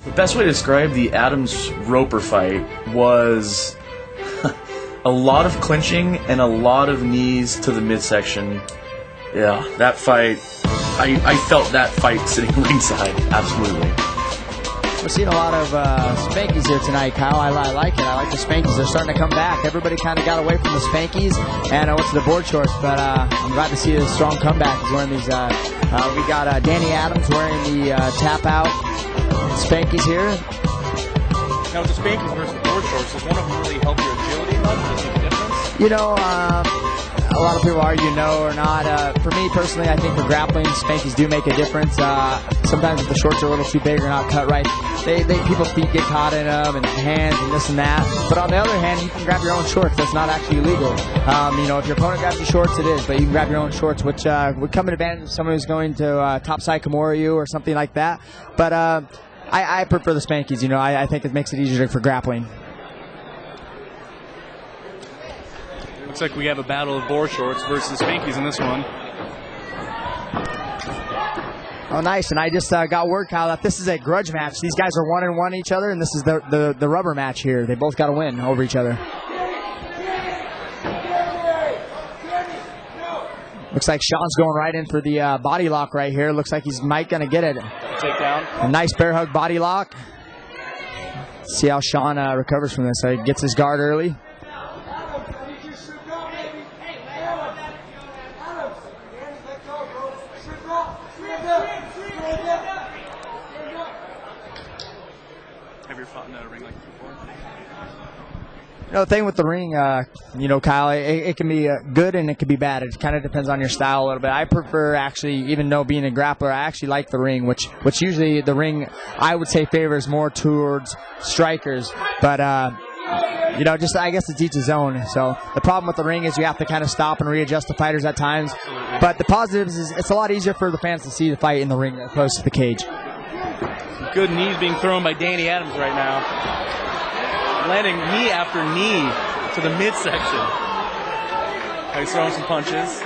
The best way to describe the Adams-Roper fight was a lot of clinching and a lot of knees to the midsection. Yeah, that fight, I felt that fight sitting ringside, absolutely. We're seeing a lot of spankies here tonight, Kyle. I like it. I like the spankies. They're starting to come back. Everybody kind of got away from the spankies and went to the board shorts, but I'm glad to see a strong comeback. He's wearing these. We got Danny Adams wearing the tap out spankies here. Now with the spankies versus the board shorts, does one of them really help your agility much? Does it make a difference? You know, a lot of people argue no or not. For me personally, I think for grappling, spankies do make a difference. Sometimes if the shorts are a little too big or not cut right, people's feet get caught in them and hands and this and that. But on the other hand, you can grab your own shorts. That's not actually illegal. You know, if your opponent grabs your shorts, it is. But you can grab your own shorts, which would come in advantage of someone who's going to topside Kimura you or something like that. But I prefer the spankies. You know, I think it makes it easier for grappling. Looks like we have a battle of board shorts versus spankies in this one. Oh, nice. And I just got word, Kyle, that this is a grudge match. These guys are 1-1 each other, and this is the rubber match here. They both got to win over each other. Looks like Sean's going right in for the body lock right here. Looks like he's Mike going to get it. Takedown. A nice bear hug body lock. See how Sean recovers from this. So he gets his guard early. Have you fought in a ring like this before? You know, the thing with the ring, you know, Kyle, it can be good and it can be bad. It kind of depends on your style a little bit. I prefer actually, even though being a grappler, I actually like the ring, which usually the ring, I would say, favors more towards strikers. But, you know, just I guess it's each his own. So the problem with the ring is you have to kind of stop and readjust the fighters at times. But the positives is it's a lot easier for the fans to see the fight in the ring as opposed to the cage. Good knees being thrown by Danny Adams right now. Landing knee after knee to the midsection. He's throwing some punches.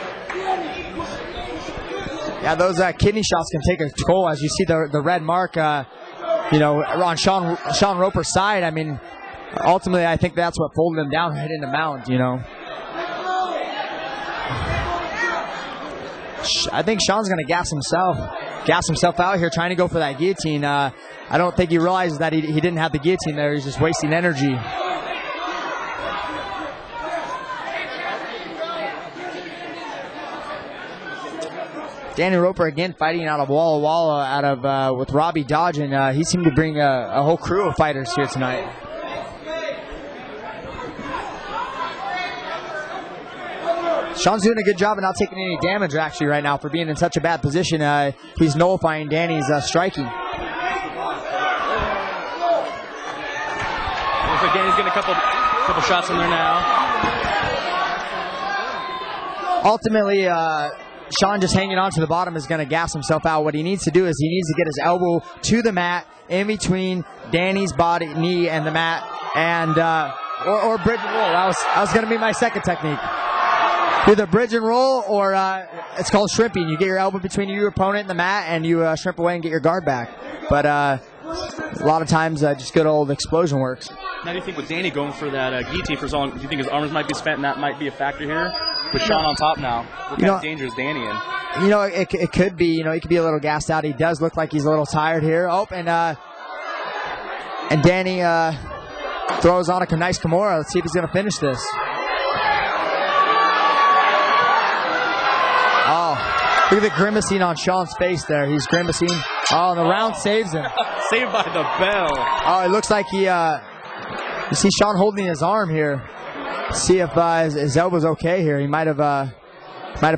Yeah, those kidney shots can take a toll. As you see the red mark, you know, on Sean Roper's side. I mean, ultimately, I think that's what folded him down right into mount, you know. I think Sean's going to gas himself out here trying to go for that guillotine. I don't think he realizes that he didn't have the guillotine there. He's just wasting energy. Danny Roper again fighting out of Walla Walla, with Robbie Dodge, and he seemed to bring a whole crew of fighters here tonight. Sean's doing a good job of not taking any damage actually right now for being in such a bad position. He's nullifying Danny's striking. Looks like Danny's getting a couple shots in there now. Ultimately, Sean just hanging on to the bottom is going to gas himself out. What he needs to do is he needs to get his elbow to the mat in between Danny's knee and the mat, and or bridge and roll. That was going to be my second technique. Either bridge and roll or it's called shrimping. You get your elbow between your opponent and the mat, and you shrimp away and get your guard back. But a lot of times, just good old explosion works. Now, do you think with Danny going for that guillotine for so long, do you think his arms might be spent and that might be a factor here? With Sean on top now, what kind of danger is Danny in? You know, it could be. You know, he could be a little gassed out. He does look like he's a little tired here. Oh, and Danny throws on a nice Kimura. Let's see if he's going to finish this. Oh, look at the grimacing on Sean's face there. He's grimacing. Oh, and the round saves him. Saved by the bell. Oh, it looks like you see Sean holding his arm here. See if his elbow's okay here. He might have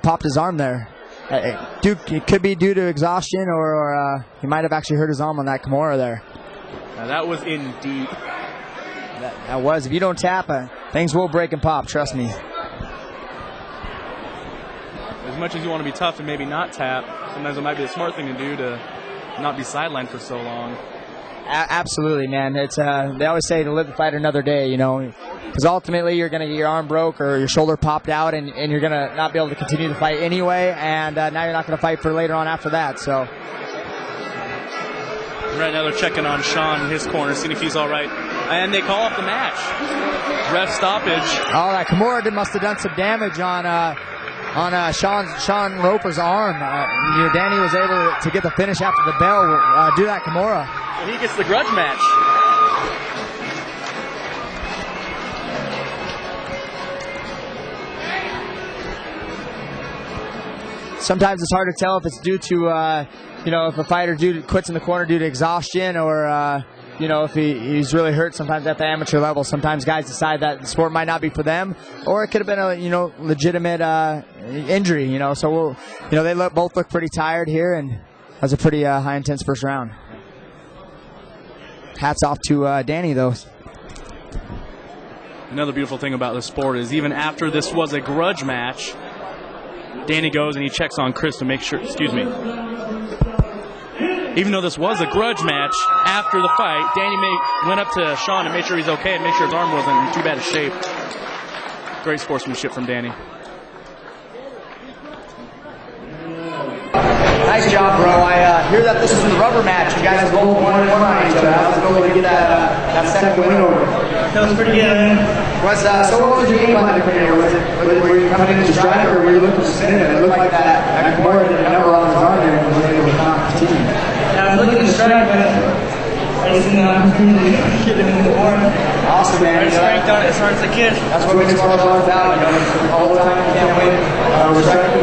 popped his arm there. It could be due to exhaustion, or he might have actually hurt his arm on that Kimura there. Now that was in deep. That was. If you don't tap, things will break and pop. Trust me. As much as you want to be tough and maybe not tap, sometimes it might be the smart thing to do to not be sidelined for so long. Absolutely, man. It's they always say to live to fight another day, you know, because ultimately you're going to get your arm broke or your shoulder popped out, and you're going to not be able to continue to fight anyway, and now you're not going to fight for later on after that. So Right now they're checking on Sean in his corner, seeing if he's all right. And they call off the match. Ref stoppage. All right, Kimura must have done some damage on Sean Roper's arm. Danny was able to get the finish after the bell. Do that, Kimura. And he gets the grudge match. Sometimes it's hard to tell if it's due to, if a fighter quits in the corner due to exhaustion or, if he's really hurt sometimes at the amateur level. Sometimes guys decide that the sport might not be for them, or it could have been a, legitimate injury, So, they both look pretty tired here, and that's a pretty high-intense first round. Hats off to Danny, though. Another beautiful thing about this sport is even after this was a grudge match, Danny goes and he checks on Chris to make sure, even though this was a grudge match, after the fight, Danny went up to Sean and made sure he's okay and made sure his arm wasn't in too bad a shape. Great sportsmanship from Danny. Nice job, bro. I hear that this is the rubber match. You guys both 1-1 on each other. How's it going to get that second win over? Feels pretty good, man. So what was your game plan to here? Were you coming into strike or were you looking to spin it? It looked like that Kimura did a number on his arm there and was able to knock the team. Yeah, I was looking to strike, but I just didn't get him in the board. Awesome, man. I strength on it as hard as I could. That's what makes martial arts about. All the time you can't win. We're striking